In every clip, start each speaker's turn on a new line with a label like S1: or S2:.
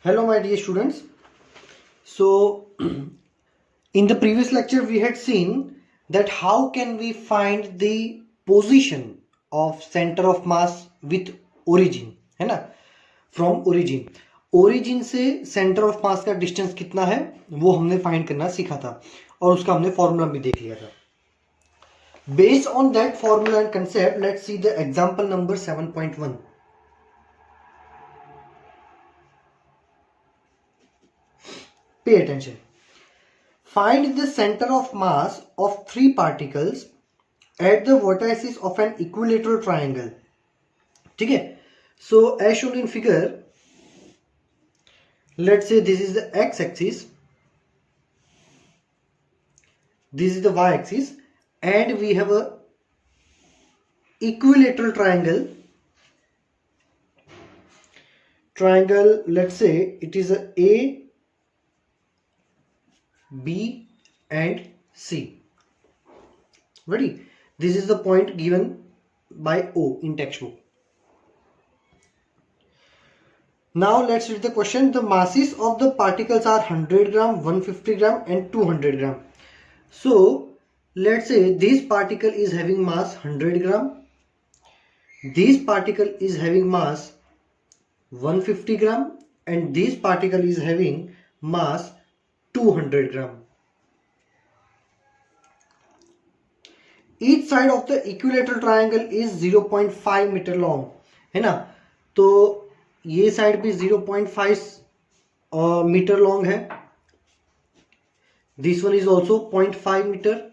S1: Hello my dear students. So in the previous lecture we had seen that how can we find the position of center of mass with origin, है ना, from origin से center of mass का distance कितना है वो हमने find करना सीखा था और उसका हमने formula भी देख लिया था. Based on that formula and concept, let's see the example number 7.1. Pay attention. Find the center of mass of three particles at the vertices of an equilateral triangle. ठीक है. So as shown in figure, let's say this is the x-axis, this is the y-axis, and we have a equilateral triangle. Let's say it is a B and C. Ready? This is the point given by O in textbook. Now let's read the question. The masses of the particles are 100 gram, 150 gram and 200 gram. So let's say this particle is having mass 100 gram. This particle is having mass 150 gram and this particle is having mass 200 gram. Each side of the equilateral triangle is 0.5 meter long, है ना. तो ये side भी 0.5 metre long है. This one is also 0.5 metre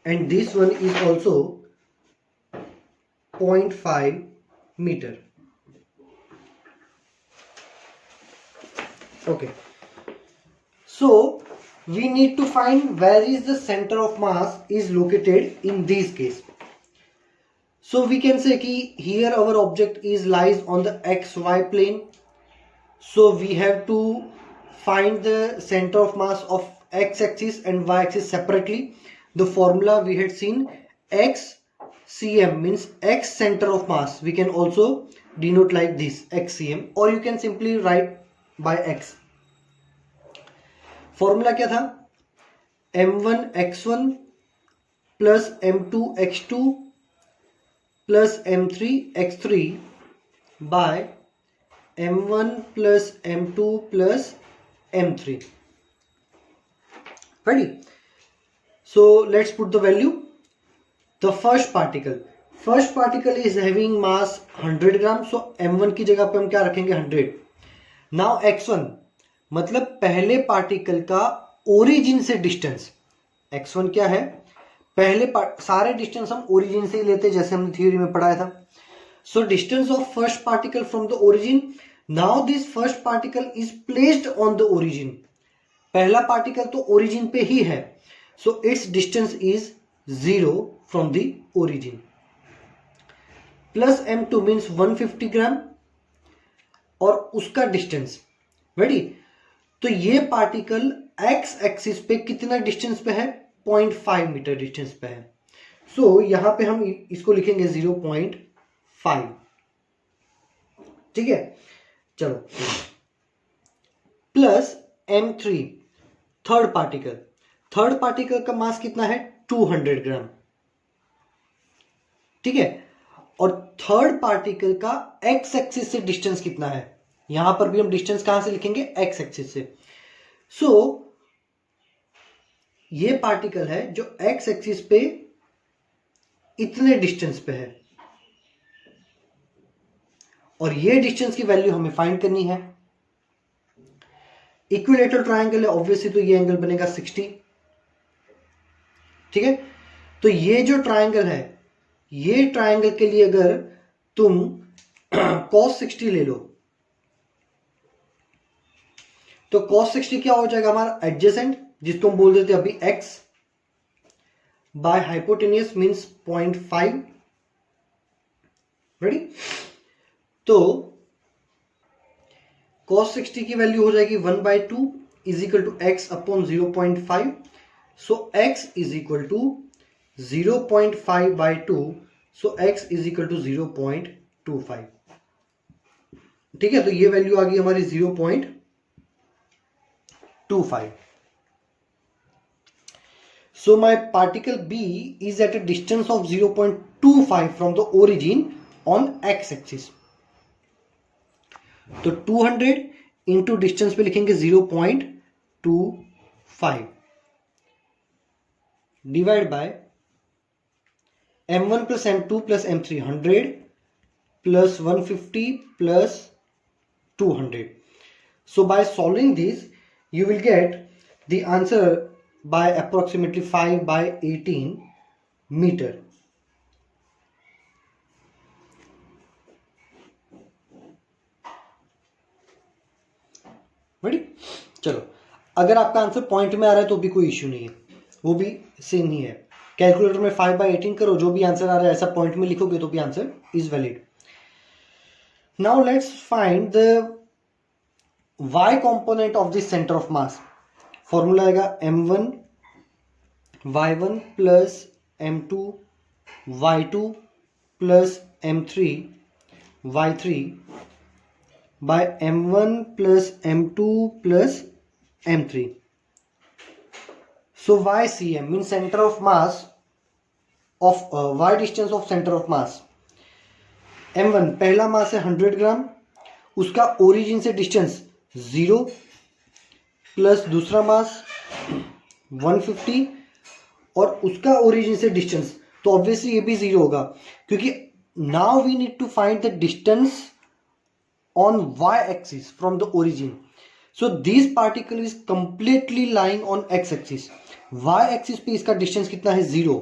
S1: and this one is also 0.5 meter. Okay, so we need to find where is the center of mass is located in this case. So we can say कि here our object is lies on the xy plane. So we have to find the center of mass of x-axis and y-axis separately. The formula we had seen, x cm means x center of mass. We can also denote like this, x cm, or you can simply write by x. Formula क्या था? m1 x1 plus m2 x2 plus m3 x3 by m1 plus m2 plus m3. Ready? So let's put the value. The first particle is having mass 100 gram. So m1 की जगह पे हम क्या रखेंगे? 100. Now x1 मतलब पहले particle का origin से डिस्टेंस. x1 क्या है? पहले सारे डिस्टेंस हम ओरिजिन से ही लेते हैं, जैसे हमने थ्योरी में पढ़ाया था. So distance of first particle from the origin. Now this first particle is placed on the origin. पहला पार्टिकल तो ओरिजिन पे ही है. So its distance is 0 from the origin. Plus m2 means 150 gram और उसका distance. Ready? तो ये particle x axis पे कितना डिस्टेंस पे है? 0.5 मीटर डिस्टेंस पे है. सो यहां पे हम इसको लिखेंगे 0.5. ठीक है, चलो. प्लस m3 थर्ड पार्टिकल का मास कितना है? 200 ग्राम. ठीक है, और थर्ड पार्टिकल का एक्स एक्सिस से डिस्टेंस कितना है? यहां पर भी हम डिस्टेंस कहां से लिखेंगे? एक्स एक्सिस से. सो ये पार्टिकल है जो एक्स एक्सिस पे इतने डिस्टेंस पे है और ये डिस्टेंस की वैल्यू हमें फाइंड करनी है. इक्विलेटरल ट्रायंगल है, ऑब्वियसली तो ये एंगल बनेगा 60. ठीक है, तो ये जो ट्रायंगल है, ये ट्रायंगल के लिए अगर तुम cos 60 ले लो तो cos 60 क्या हो जाएगा? हमारा एडजेसेंट, जिसको हम बोल देते अभी x, by hypotenuse means 0.5. Ready? तो cos 60 की वैल्यू हो जाएगी 1/2 is equal to x upon 0.5. So x is equal to 0.5 by 2. So x is equal to 0.25. ठीक है, तो ये वैल्यू आ गई हमारी 0.25. So my particle B is at a distance of 0.25 from the origin on x-axis. तो 200 into distance पे लिखेंगे 0.25 divide by m1 plus m2 plus m3 100 plus 150 plus 200. So by solving this, you will get the answer by approximately 5/18 meter. Ready? चलो, अगर आपका answer point में आ रहा है तो भी कोई इश्यू नहीं है, वो भी सेम ही है. कैलकुलेटर में 5/18 करो, जो भी आंसर आ रहा है ऐसा पॉइंट में लिखोगे तो भी answer is valid. Now let's find the y component of this center of mass. Formula आएगा m1 y1 plus m2 y2 plus m3 y3 by m1 plus m2 plus m3. So ycm means center of mass of y distance of center of mass. m1 पहला मास है 100 ग्राम, उसका origin से distance 0 plus दूसरा मास 150 और उसका origin से distance, तो obviously ये भी 0 होगा क्योंकि now we need to find the distance on y-axis from the origin. So this particle is completely lying on x-axis. y-axis पे इसका डिस्टेंस कितना है 0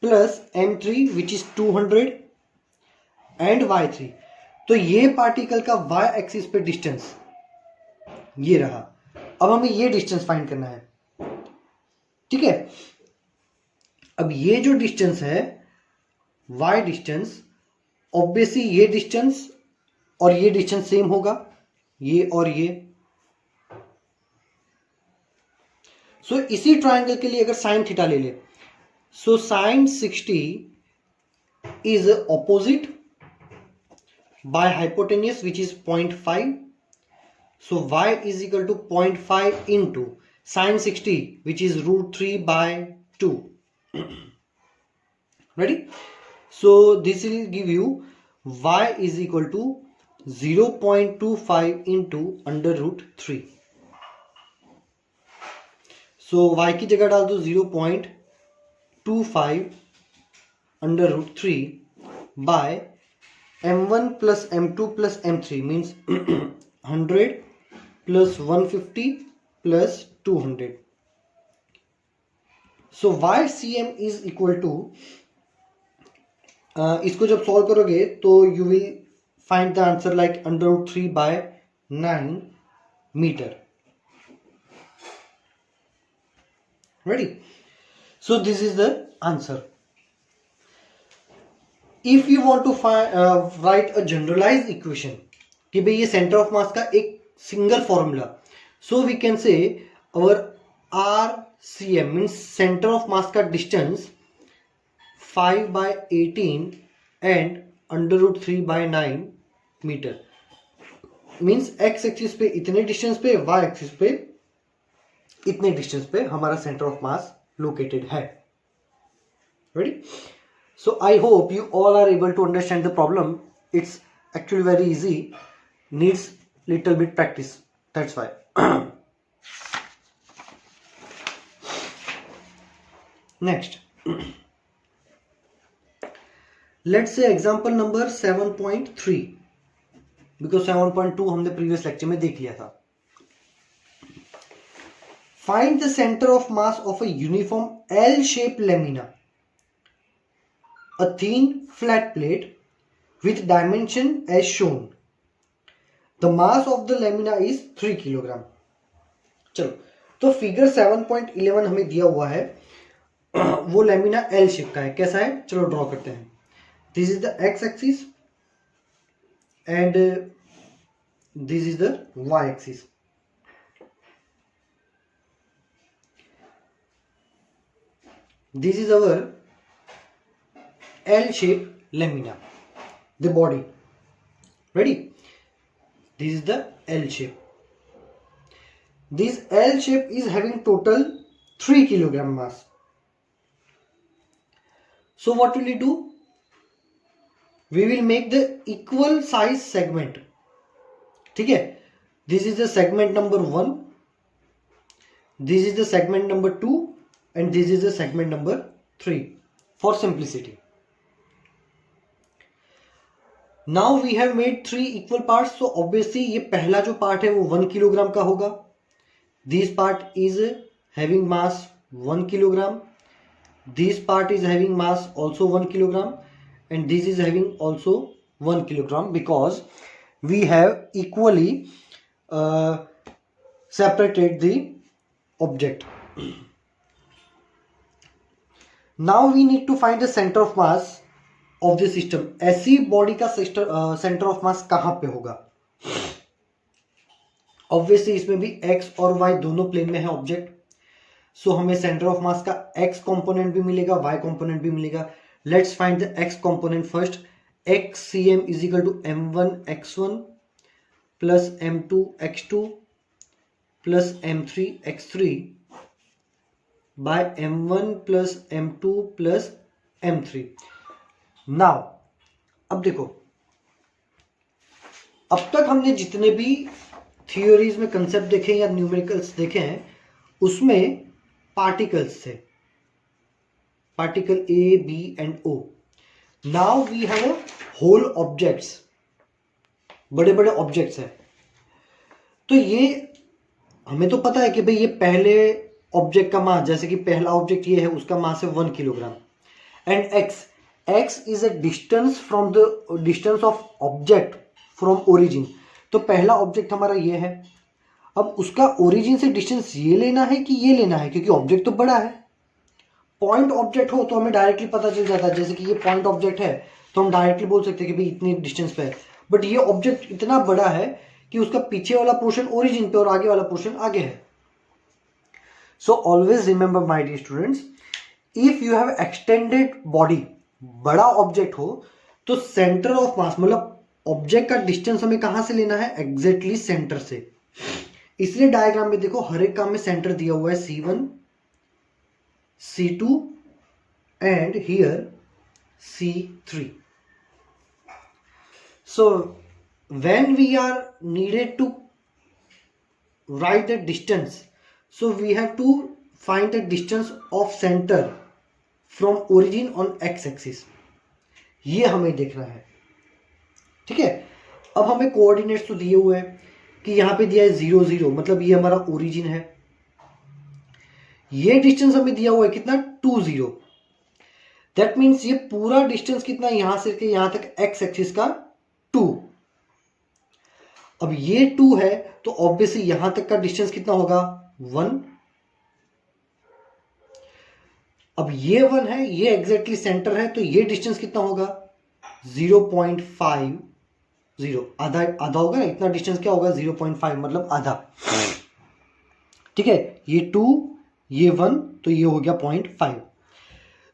S1: plus m3 which is 200 and y3. तो ये पार्टिकल का y-axis पे डिस्टेंस ये रहा. अब हमें ये डिस्टेंस फाइंड करना है. ठीक है, अब ये जो डिस्टेंस है y डिस्टेंस, ऑब्वियसली ये डिस्टेंस और ये डिस्टेंस सेम होगा, ये और ये. सो इसी ट्रायंगल के लिए अगर साइन थीटा ले ले, so sine 60 is opposite by hypotenuse which is 0.5. So y is equal to 0.5 into sine 60 which is √3/2. Ready? So this will give you y is equal to 0.25 into √3. So y की जगह डाल दो 0.25 √3 by m1 plus m2 plus m3 means 100 plus 150 plus 200. So ycm is equal to इसको जब solve करोगे तो you will find the answer like √3/9 metre. Ready? So this is the answer. If you want to write a generalize equation कि भाई ये centre of mass का एक single formula, so we can say our RCM means centre of mass का distance 5/18 and √3/9 metre. Means x axis पे इतने distance पे, y axis पे इतने डिस्टेंस पे हमारा सेंटर ऑफ मास लोकेटेड है. Ready? So I hope you all are able to understand the problem. It's actually very easy, needs little bit practice, that's why. Next, let's say example number 7.3, because 7.2 हमने previous lecture में देख लिया था. Find the centre of mass of a uniform L shape lamina, a thin flat plate with dimension as shown. The mass of the lamina is 3 kilogram. चलो, तो figure 7.11 हमें दिया हुआ है, वो लेमिना एल शेप का है. कैसा है, चलो ड्रॉ करते हैं. This is the x-axis and this is the y-axis. This is our L-shaped lamina. the body. Ready? This is the L shape. This L shape is having total 3 kilogram mass. So what will we do? We will make the equal size segment. ठीक है? This is the segment number 1. This is the segment number 2. And this is the segment number 3. For simplicity. Now we have made 3 equal parts. So obviously ये पहला जो part है वो 1 kilogram का होगा. This part is having mass 1 kilogram. This part is having mass also 1 kilogram. And this is having also 1 kilogram because we have equally separated the object. Now we need to find the center of mass of the system. ऐसी body का centre of मास कहां पे होगा? Obviously इसमें भी x और y दोनों plane में है ऑब्जेक्ट. सो हमें सेंटर ऑफ मास का x कंपोनेंट भी मिलेगा, y कंपोनेंट भी मिलेगा. Let's find the x component first. xcm is equal to m1 x1 plus m2 x2 plus m3 x3 by m1 plus m2 plus m3. Now अब देखो, अब तक हमने जितने भी थियोरीज में कंसेप्ट देखे या न्यूमेरिकल्स देखे हैं उसमें पार्टिकल्स थे, particle A B and O. Now we have whole objects, बड़े बड़े ऑब्जेक्ट्स हैं. तो ये हमें तो पता है कि भाई ये पहले ऑब्जेक्ट का मास, जैसे कि पहला ऑब्जेक्ट ये है उसका मास है 1 kilogram. And x is a distance from the distance of object from origin. तो पहला ऑब्जेक्ट हमारा ये है. अब उसका ओरिजिन से डिस्टेंस ये लेना है कि ये लेना है, क्योंकि ऑब्जेक्ट तो बड़ा है. पॉइंट ऑब्जेक्ट हो तो हमें डायरेक्टली पता चल जाता है, जैसे कि ये पॉइंट ऑब्जेक्ट है तो हम डायरेक्टली बोल सकते हैं कि भाई इतनी डिस्टेंस पे है. बट ये ऑब्जेक्ट इतना बड़ा है कि उसका पीछे वाला पोर्शन ओरिजिन पे और आगे वाला पोर्शन आगे है. So always remember my dear students, if you have extended body, बड़ा ऑब्जेक्ट हो तो सेंटर ऑफ मास मतलब ऑब्जेक्ट का डिस्टेंस हमें कहां से लेना है? एग्जैक्टली सेंटर से. इसलिए डायग्राम में देखो हर एक काम में सेंटर दिया हुआ है C1, C2 and here C3. So when we are needed to write the distance, so we have to find the distance of center from origin on x axis. ये हमें देखना है. ठीक है. अब हमें कोऑर्डिनेट्स तो दिए हुए हैं कि यहां पे दिया है 0 0, मतलब ये हमारा ओरिजिन है. ये डिस्टेंस हमें दिया हुआ है कितना? 2 0. दैट मीन्स ये पूरा डिस्टेंस कितना, यहां से लेकर यहां तक एक्स एक्सिस का 2. अब ये 2 है तो ऑब्वियसली यहां तक का डिस्टेंस कितना होगा? 1. अब ये 1 है, ये एग्जैक्टली सेंटर है, तो ये डिस्टेंस कितना होगा? 0.50. आधा आधा होगा ना, इतना डिस्टेंस क्या होगा? 0.5 मतलब आधा. ठीक है. ये 2, ये 1, तो ये हो गया 0.5.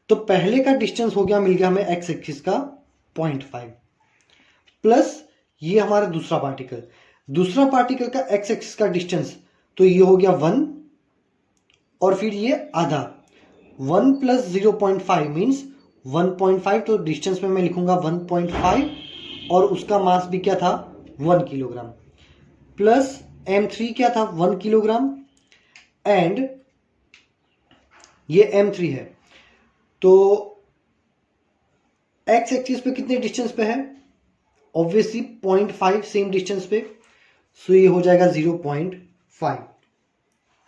S1: तो पहले का डिस्टेंस हो गया, मिल गया हमें एक्स एक्सिस का 0.5 प्लस ये हमारा दूसरा पार्टिकल का एक्स एक्सिस का डिस्टेंस, तो ये हो गया 1 और फिर ये आधा. 1 प्लस 0.5 मीन्स 1.5. तो डिस्टेंस में मैं लिखूंगा 1.5 और उसका मास भी क्या था? 1 किलोग्राम. प्लस m3 क्या था? 1 किलोग्राम. एंड ये m3 है, तो x एक्सिस पे कितने डिस्टेंस पे है? ऑब्वियसली 0.5 सेम डिस्टेंस पे. सो ये हो जाएगा 0.5.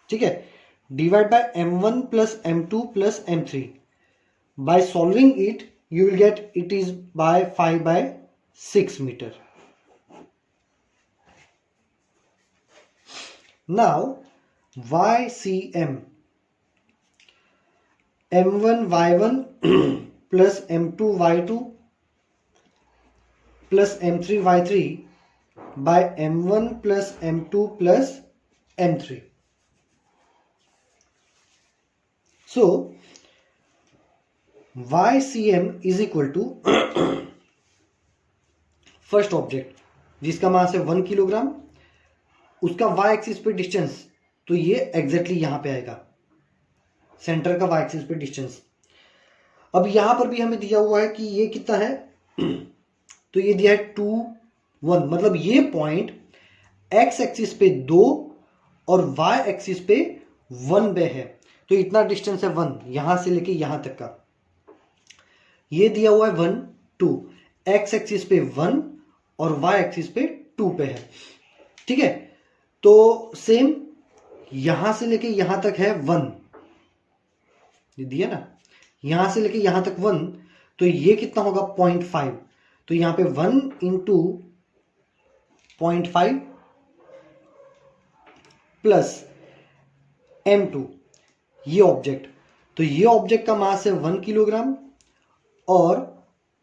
S1: ठीक है. Divide by m1 plus m2 plus m3. By solving it you will get it is by 5/6 metre. Now YCM, m1 y1 plus m2 y2 plus m3 y3 by m1 plus m2 plus m3. So YCM is equal to first object जिसका मास है 1 kilogram, उसका Y axis पे distance, तो ये exactly यहां पे आएगा, centre का वाई एक्सिस पे डिस्टेंस। अब यहां पर भी हमें दिया हुआ है कि ये कितना है, तो ये दिया है 2 1, मतलब ये पॉइंट एक्स एक्सिस पे 2 और वाई एक्सिस पे 1 पे है, तो इतना डिस्टेंस है 1, यहां से लेके यहां तक का। ये दिया हुआ है 1 2, एक्स एक्सिस पे 1 और वाई एक्सिस पे 2 पे है, ठीक है। तो सेम यहां से लेके यहां तक है 1, ये दिया ना, यहां से लेके यहां तक 1, तो ये कितना होगा 0.5, तो यहां पे 1 इंटू 0.5 प्लस m2, ये ऑब्जेक्ट, तो ये ऑब्जेक्ट का मास है 1 किलोग्राम और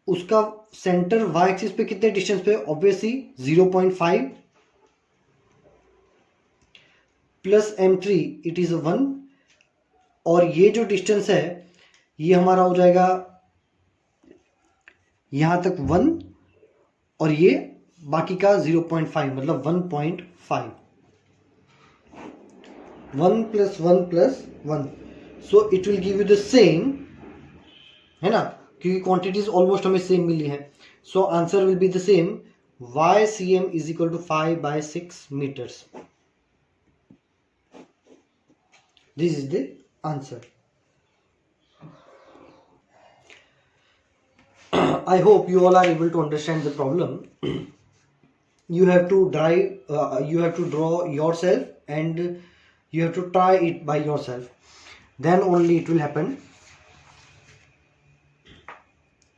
S1: उसका सेंटर वाई एक्सिस पे कितने डिस्टेंस पे, obviously 0.5 plus m3 it is 1, और ये जो डिस्टेंस है ये हमारा हो जाएगा यहां तक 1 और ये बाकी का 0.5 मतलब 1.5, 1 plus 1 plus 1, so it will give you the same, है ना, क्योंकि क्वांटिटीज ऑलमोस्ट हमें सेम मिली है, so answer will be the same, YCM is equal to 5/6 metres. This is the answer. I hope you all are able to understand the problem. You have to draw yourself and you have to try it by yourself. Then only it will happen.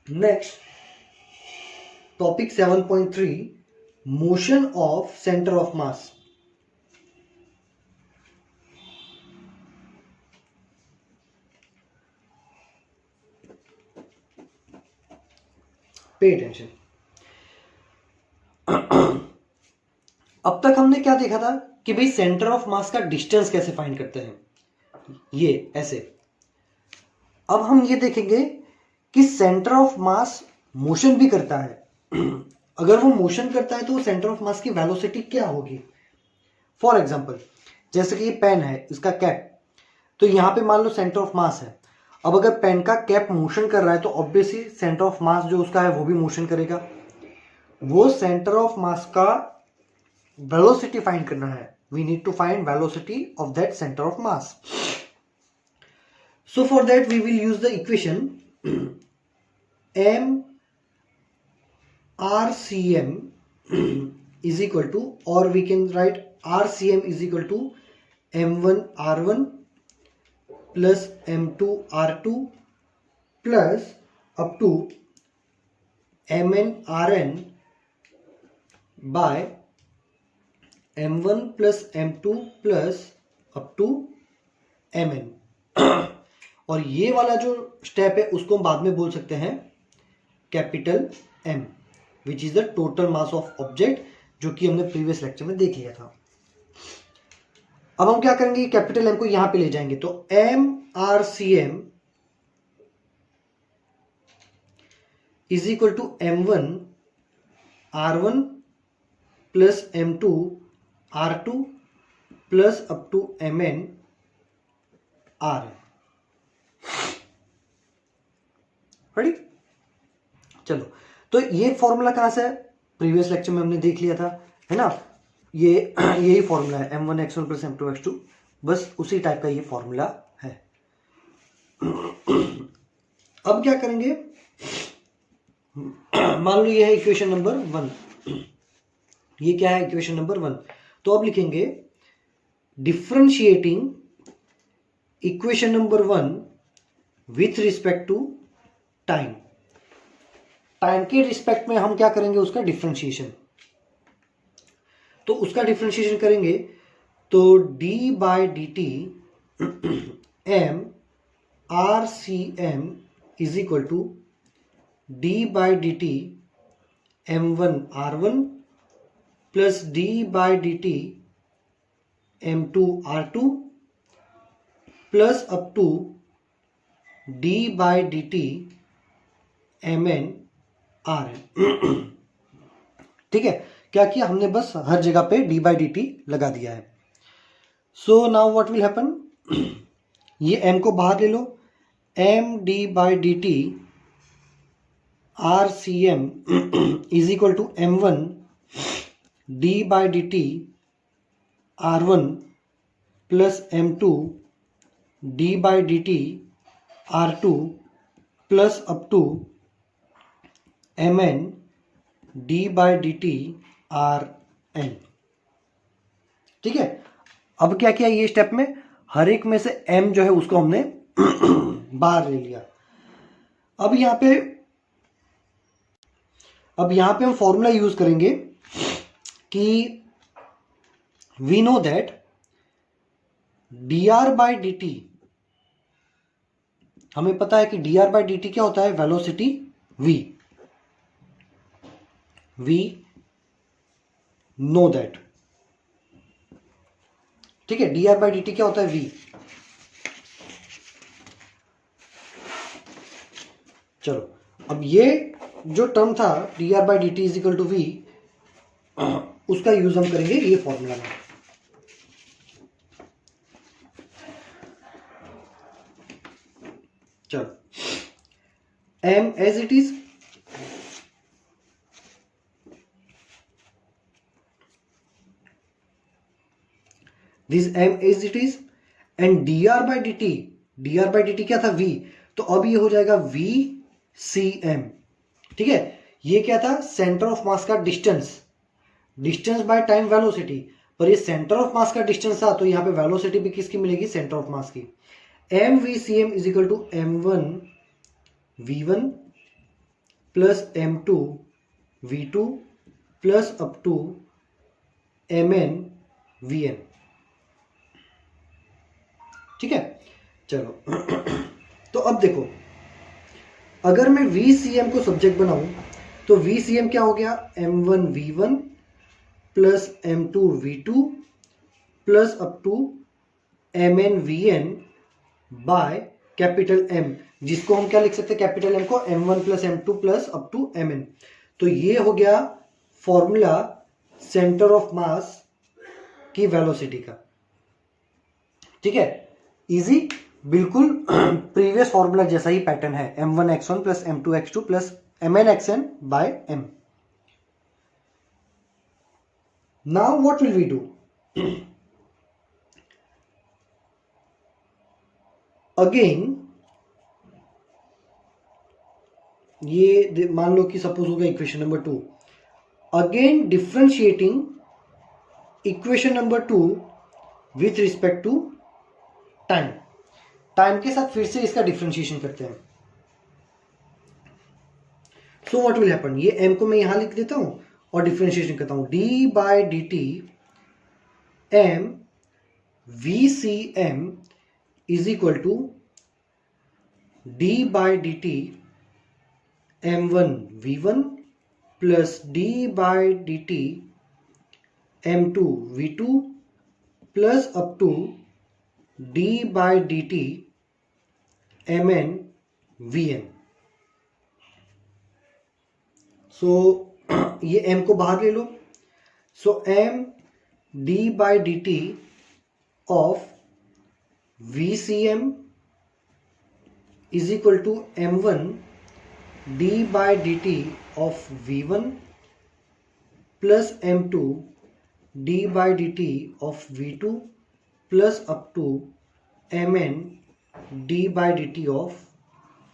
S1: Next, topic 7.3, motion of center of mass. Pay attention. अब तक हमने क्या देखा था कि भाई centre of mass का distance कैसे फाइंड करते हैं, ये ऐसे। अब हम ये देखेंगे कि सेंटर ऑफ मास मोशन भी करता है। अगर वो मोशन करता है तो सेंटर ऑफ मास की वेलोसिटी क्या होगी। फॉर एग्जांपल, जैसे कि ये पेन है, इसका कैप, तो यहां पे मान लो सेंटर ऑफ मास है। अब अगर पेन का कैप मोशन कर रहा है तो ऑब्वियसली सेंटर ऑफ मास जो उसका है वो भी मोशन करेगा। वो सेंटर ऑफ मास का वेलोसिटी फाइंड करना है, we need to find velocity of that centre of mass. So for that we will use the equation m RCM is equal to, or we can write RCM is equal to m1 R1 plus m2 R2 plus up to mn Rn by m1 plus m2 plus up to mn। और ये वाला जो step है उसको हम बाद में बोल सकते हैं capital M, which is the total mass of object, जो कि हमने प्रीवियस लेक्चर में देख लिया था। अब हम क्या करेंगे, कैपिटल M को यहां पे ले जाएंगे, तो m RCM is equal to m1 R1 plus m2 R2 plus up to mn Rn। Ready, चलो, तो ये फॉर्मूला कहां से है, प्रीवियस लेक्चर में हमने देख लिया था, है ना, ये यही फॉर्मूला है m1 x1 plus m2 x2, बस उसी टाइप का ये फॉर्मूला है। अब क्या करेंगे, मान लो ये है इक्वेशन नंबर 1, ये क्या है इक्वेशन नंबर 1, तो अब लिखेंगे differentiating equation number 1 with respect to time. Time के रिस्पेक्ट में हम क्या करेंगे, उसका डिफरेंशिएशन, तो उसका डिफरेंशिएशन करेंगे तो d by D t m RCM is equal to d by D t m1 R1 plus d by D t m2 R2 plus up to d by D t mn Rn। ठीक है, क्या किया हमने, बस हर जगह पे D by D T लगा दिया है। So now what will happen, ये m को बाहर ले लो, M D by D T R C M is equal to M one D by D T R one plus M two D by D T R two plus up to M N D by D T R N. ठीक है, अब क्या किया ये step में, हर एक में से m जो है उसको हमने बाहर ले लिया। अब यहां पे हम फॉर्मूला यूज करेंगे कि we know that d r by D t, हमें पता है कि d r by D t क्या होता है, velocity v, we know that. ठीक है, d r by D t क्या होता है, v। चलो अब ये जो टर्म था d r by D T is equal to v, उसका यूज हम करेंगे ये फॉर्मूला में। चलो m as it is, this m as it is, and d r by D t क्या था, v, तो अब ये हो जाएगा v सी एम। ठीक है, ये क्या था, सेंटर ऑफ मास का डिस्टेंस बाय टाइम वेलोसिटी, पर ये सेंटर ऑफ मास का डिस्टेंस था, तो यहां पे वेलोसिटी भी किसकी मिलेगी, सेंटर ऑफ मास की। M we C M is equal to M one we one plus M two we two plus up to M N V n. ठीक है, चलो तो अब देखो, अगर मैं वी सी एम को सब्जेक्ट बनाऊं तो वी सी एम क्या हो गया, m one we one plus M two we two plus up to M N V n by capital M, जिसको हम क्या लिख सकते हैं, कैपिटल एम को m one plus M two plus up to M n. तो ये हो गया फॉर्मूला सेंटर ऑफ मास की वेलोसिटी का। ठीक है, इजी, बिल्कुल प्रीवियस फॉर्मूला जैसा ही पैटर्न है, m1x1 plus m2x2 plus mnxn by m। Now what will we do, again ये मान लो कि सपोज होगा equation number 2, again differentiating equation number 2 with respect to time के साथ फिर से इसका डिफरेंशिएशन करते हैं। सो व्हाट विल हैपन, ये m को मैं यहां लिख देता हूं और डिफरेंशिएशन करता हूं, d by D T M we C M is equal to d by D T M one we one plus d by D T M two we two plus up to d by D T M N V N. So ये m को बाहर ले लो, so m d by D T of V C M is equal to M one D by D T of we one plus M two D by D T of V two plus up to M N D by D T of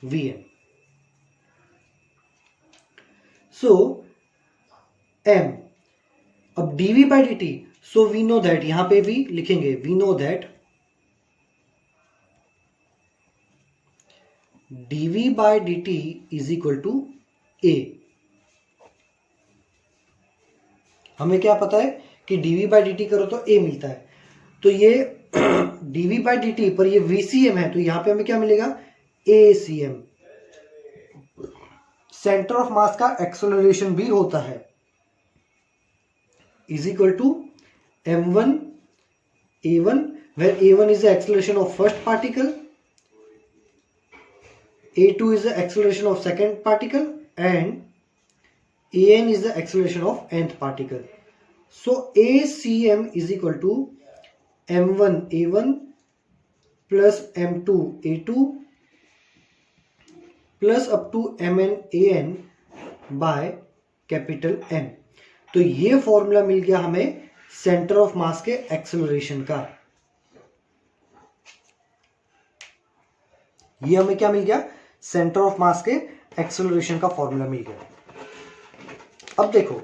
S1: V N. So M, अब D V by D T, so we know that, यहां पे भी लिखेंगे, we know that D V by D T is equal to A. हमें क्या पता है कि D V by D T करो तो ए मिलता है, तो ये D V by D T पर ये वी सी एम है, तो यहां पे हमें क्या मिलेगा, A C M. Centre of mass का एक्सेलरेशन भी होता है, is equal to M one A one, where A one is the acceleration of first particle, A2 is the acceleration of second particle, and an is the acceleration of nth particle. So ACM is equal to m1 a1 plus m2 a2 plus up to mn an by capital M. तो ये formula मिल गया हमें centre of मास के acceleration का. ये हमें क्या मिल गया? सेंटर ऑफ मास के एक्सेलरेशन का फॉर्मूला मिल गया. अब देखो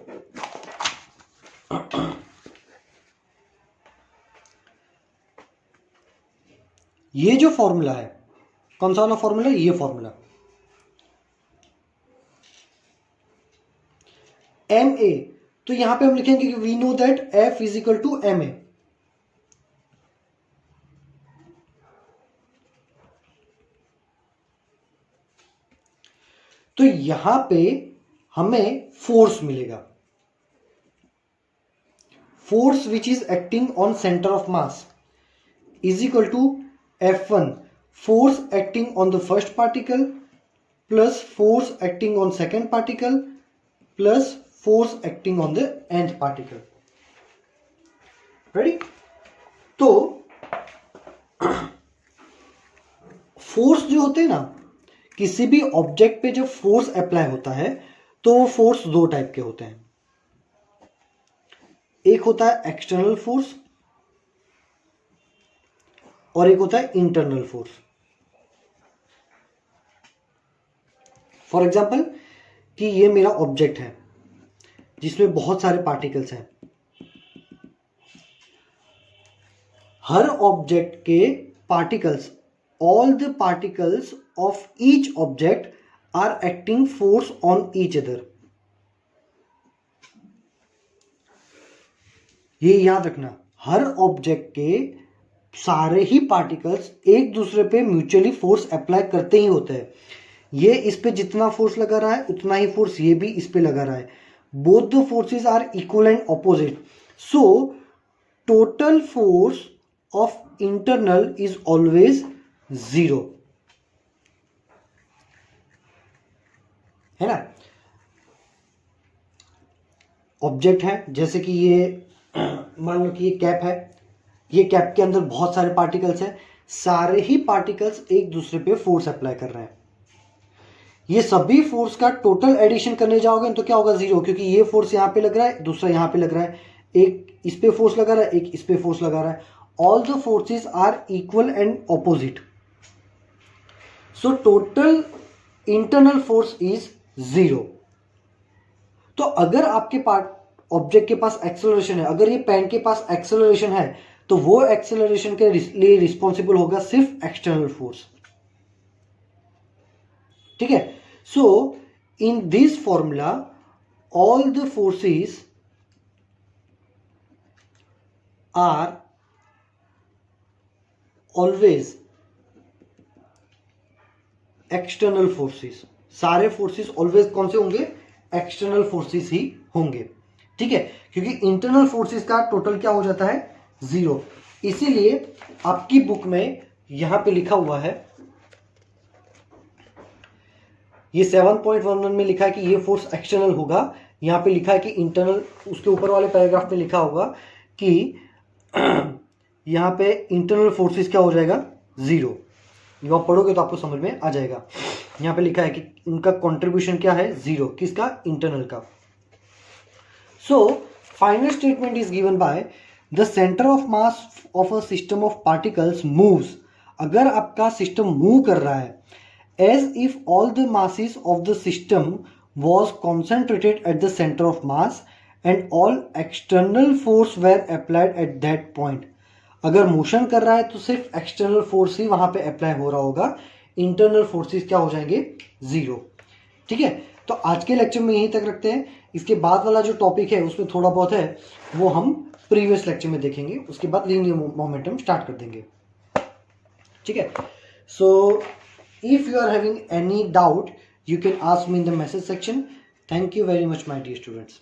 S1: ये जो फॉर्मूला है, कौन सा वाला फॉर्मूला? ये फॉर्मूला एम ए. तो यहां पे हम लिखेंगे कि we know that F is equal to m a. तो यहां पे हमें फोर्स मिलेगा, force which is acting on centre of mass is equal to F1 force acting on the first particle plus force acting on second particle plus force acting on the nth particle. Ready? तो force जो होते हैं ना, किसी भी object पे जब force apply होता है तो वो फोर्स दो टाइप के होते हैं. एक होता है एक्सटर्नल फोर्स और एक होता है इंटरनल फोर्स. फॉर एग्जाम्पल कि ये मेरा ऑब्जेक्ट है जिसमें बहुत सारे पार्टिकल्स हैं. हर ऑब्जेक्ट के particles, all the particles of each object are acting force on each other. ये याद रखना, हर ऑब्जेक्ट के सारे ही पार्टिकल्स एक दूसरे पे म्यूचुअली फोर्स अप्लाई करते ही होते हैं. ये इस पे जितना फोर्स लगा रहा है उतना ही फोर्स ये भी इस पे लगा रहा है. Both the forces are equal and opposite. So total force of internal is always 0, है ना. ऑब्जेक्ट है, जैसे कि ये मान लो कि ये कैप है, ये कैप के अंदर बहुत सारे पार्टिकल्स हैं, सारे ही पार्टिकल्स एक दूसरे पे फोर्स अप्लाई कर रहे हैं. ये सभी फोर्स का टोटल एडिशन करने जाओगे तो क्या होगा? 0, क्योंकि ये फोर्स यहां पे लग रहा है, दूसरा यहां पे लग रहा है, एक इस पे फोर्स लगा रहा है, एक इस पे फोर्स लगा रहा है. All the forces are equal and opposite. So total internal force is 0. तो अगर आपके ऑब्जेक्ट के पास एक्सेलरेशन है, अगर ये पेन के पास एक्सेलरेशन है, तो वो एक्सेलरेशन के लिए रिस्पॉन्सिबल होगा सिर्फ एक्सटर्नल फोर्स. ठीक है. So in this formula all the forces are always external forces. सारे फोर्सेस ऑलवेज कौन से होंगे? एक्सटर्नल फोर्सेस ही होंगे. ठीक है, क्योंकि इंटरनल फोर्सेस का टोटल क्या हो जाता है? 0. इसीलिए आपकी बुक में यहां पे लिखा हुआ है, ये 7.11 में लिखा है कि ये फोर्स एक्सटर्नल होगा. यहां पे लिखा है कि इंटरनल, उसके ऊपर वाले पैराग्राफ में लिखा होगा कि यहां पे इंटरनल फोर्सेस क्या हो जाएगा? 0. जब आप पढ़ोगे तो आपको समझ में आ जाएगा. यहां पे लिखा है कि उनका कंट्रीब्यूशन क्या है? 0. किसका? इंटरनल का. So final statement is given by the centre of mass of a system of particles moves. अगर आपका सिस्टम मूव कर रहा है, as if all the masses of the system was concentrated at the centre of mass and all external force were applied at that point. अगर motion कर रहा है तो सिर्फ एक्सटर्नल फोर्स ही वहां पे अप्लाई हो रहा होगा, इंटरनल फोर्सेस क्या हो जाएंगे? 0. ठीक है. तो आज के लेक्चर में यहीं तक रखते हैं. इसके बाद वाला जो टॉपिक है उसमें थोड़ा बहुत है, वो हम प्रीवियस लेक्चर में देखेंगे. उसके बाद लीनियर मोमेंटम स्टार्ट कर देंगे. ठीक है. So if you are having any doubt, you can ask me in the message section. Thank you very much, my dear students.